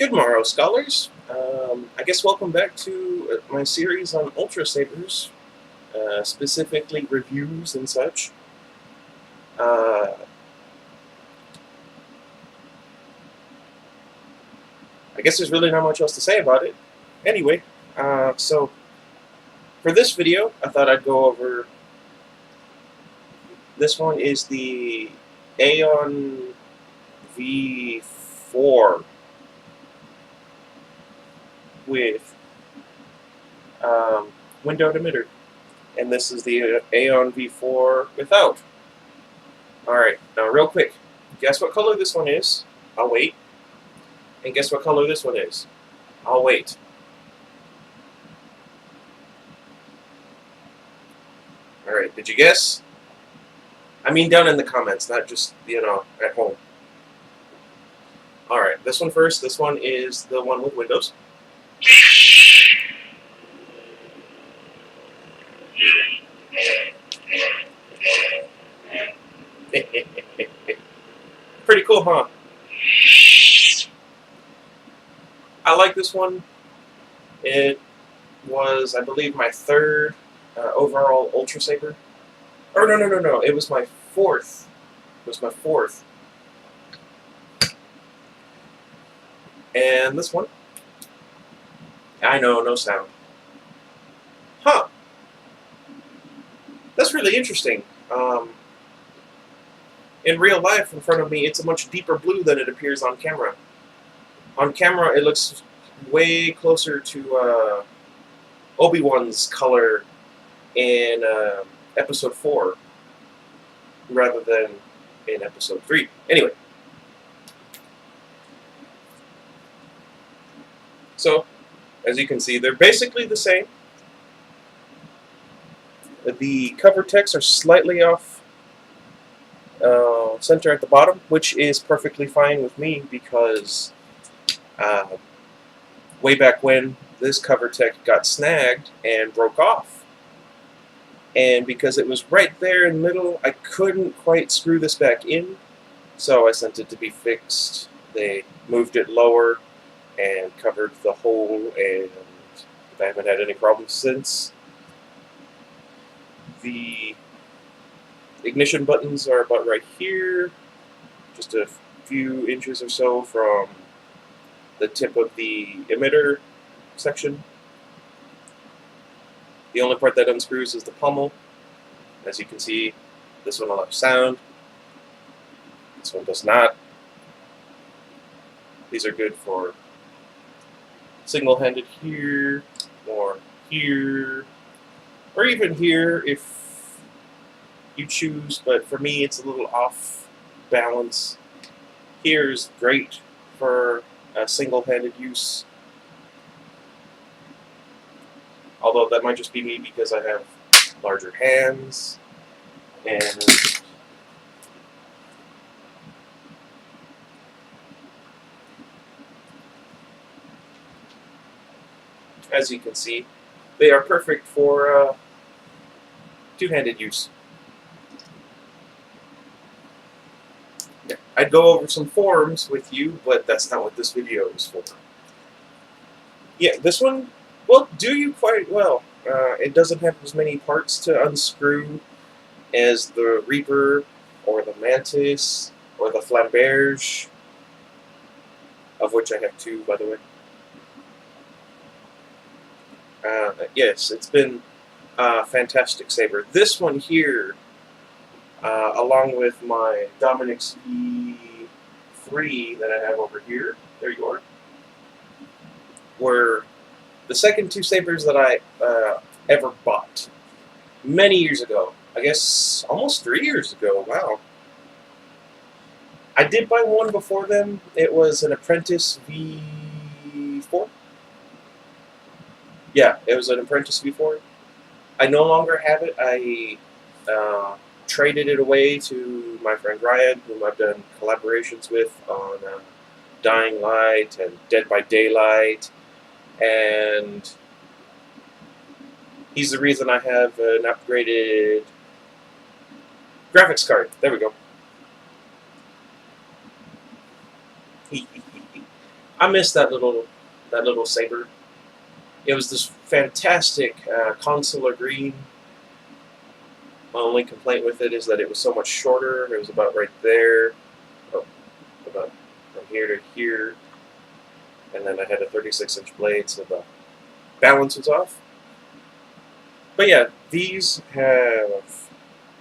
Good morrow, scholars. I guess welcome back to my series on Ultrasabers, specifically reviews and such. I guess there's really not much else to say about it. Anyway, so for this video, I thought I'd go over. This one is the Aeon V4 with windowed emitter, and this is the Aeon V4 without. Alright, now real quick, guess what color this one is? I'll wait. And guess what color this one is? I'll wait. Alright, did you guess? I mean down in the comments, not just, at home. Alright, this one first. This one is the one with windows. Pretty cool, huh? I like this one. It was, I believe, my third overall Ultrasaber. Or no. It was my fourth. And this one. I know, no sound. Huh. That's really interesting. In real life, in front of me, it's a much deeper blue than it appears on camera. On camera, it looks way closer to Obi-Wan's color in Episode 4 rather than in Episode 3. Anyway. So, as you can see, they're basically the same. The cover texts are slightly off center at the bottom, which is perfectly fine with me because way back when this cover text got snagged and broke off, and because it was right there in the middle, I couldn't quite screw this back in, so I sent it to be fixed. They moved it lower and covered the hole, and I haven't had any problems since. The ignition buttons are about right here, just a few inches or so from the tip of the emitter section. The only part that unscrews is the pommel. As you can see, this one allows sound. This one does not. These are good for single-handed here, or here, or even here if you choose, but for me it's a little off balance. Here is great for single-handed use, although that might just be me because I have larger hands. And as you can see, they are perfect for two-handed use. I'd go over some forms with you, but that's not what this video is for. Yeah, this one will do you quite well. It doesn't have as many parts to unscrew as the Reaper, or the Mantis, or the Flamberge, of which I have two, by the way. Yes, it's been a fantastic saber. This one here, along with my Dominic's V3 that I have over here, there you are, were the second two sabers that I ever bought many years ago. I guess almost 3 years ago. Wow. I did buy one before them. It was an Apprentice V4. Yeah, it was an Apprentice V4. I no longer have it. I traded it away to my friend Ryan, whom I've done collaborations with on Dying Light and Dead by Daylight, and he's the reason I have an upgraded graphics card. There we go. I miss that little saber. It was this fantastic consular green. My only complaint with it is that it was so much shorter. It was about right there, about from here to here, and then I had a 36-inch blade, so the balance was off. But yeah, these have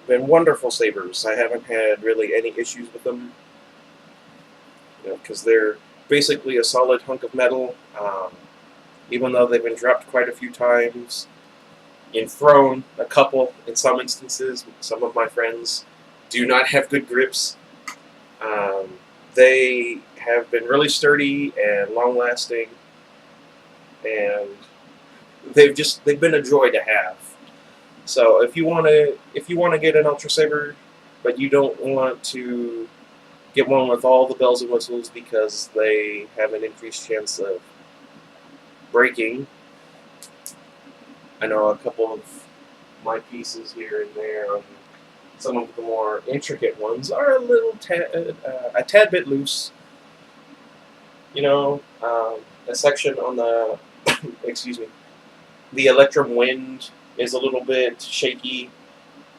been wonderful sabers. I haven't had really any issues with them, because they're basically a solid hunk of metal. Even though they've been dropped quite a few times, and thrown a couple in some instances. Some of my friends do not have good grips. They have been really sturdy and long-lasting, and they've been a joy to have. So if you want to get an Ultrasaber, but you don't want to get one with all the bells and whistles because they have an increased chance of breaking. I know a couple of my pieces here and there, some of the more intricate ones are a tad bit loose. A section on the excuse me, the electrum wind is a little bit shaky,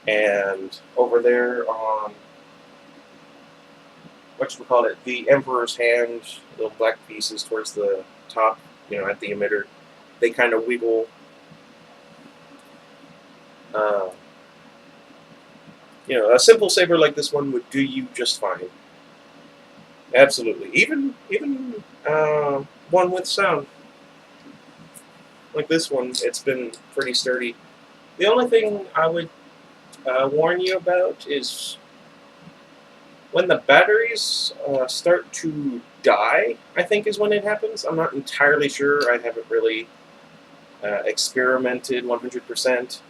and over there on the Emperor's Hand, the black pieces towards the top, at the emitter, they kind of wiggle. A simple saber like this one would do you just fine. Absolutely. Even one with sound like this one, it's been pretty sturdy. The only thing I would warn you about is when the batteries start to die, I think is when it happens. I'm not entirely sure. I haven't really experimented 100%.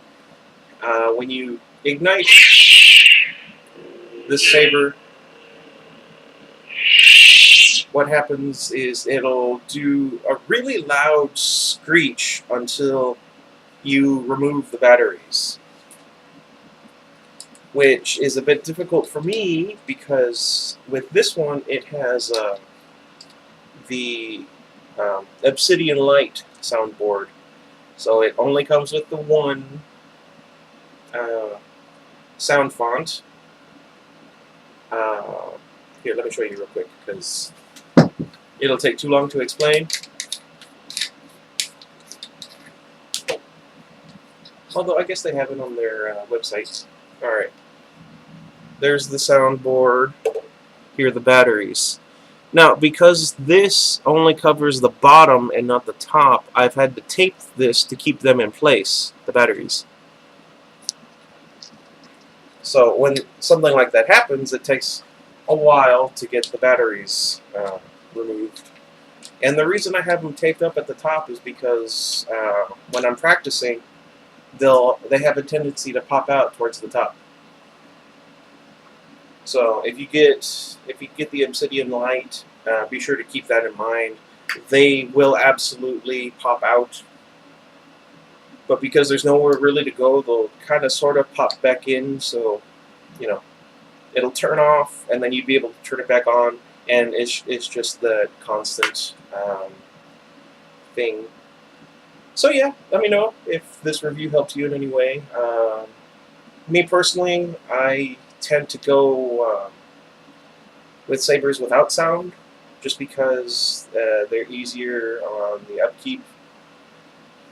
When you ignite this saber, what happens is it'll do a really loud screech until you remove the batteries, which is a bit difficult for me because with this one it has the Obsidian Light soundboard, so it only comes with the one sound font. Here, let me show you real quick because it'll take too long to explain. Although I guess they have it on their website. Alright. There's the soundboard. Here are the batteries. Now, because this only covers the bottom and not the top, I've had to tape this to keep them in place, the batteries. So when something like that happens, it takes a while to get the batteries removed. And the reason I have them taped up at the top is because when I'm practicing, they have a tendency to pop out towards the top. So if you get the Obsidian Light, be sure to keep that in mind. They will absolutely pop out, but because there's nowhere really to go, they'll kind of sort of pop back in. So it'll turn off, and then you'd be able to turn it back on, and it's just the constant thing. So yeah, let me know if this review helped you in any way. Me personally, I tend to go with sabers without sound, just because they're easier on the upkeep.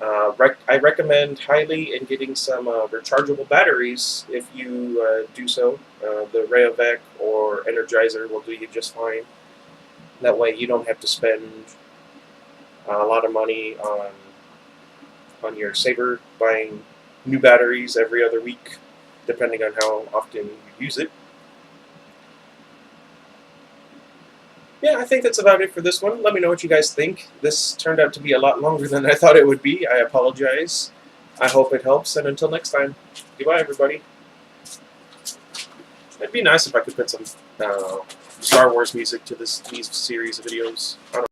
I recommend highly in getting some rechargeable batteries if you do so. The Rayovac or Energizer will do you just fine. That way you don't have to spend a lot of money on your saber, buying new batteries every other week, depending on how often you use it. Yeah, I think that's about it for this one. Let me know what you guys think. This turned out to be a lot longer than I thought it would be. I apologize. I hope it helps, and until next time, goodbye, everybody. It'd be nice if I could put some Star Wars music to these series of videos. I don't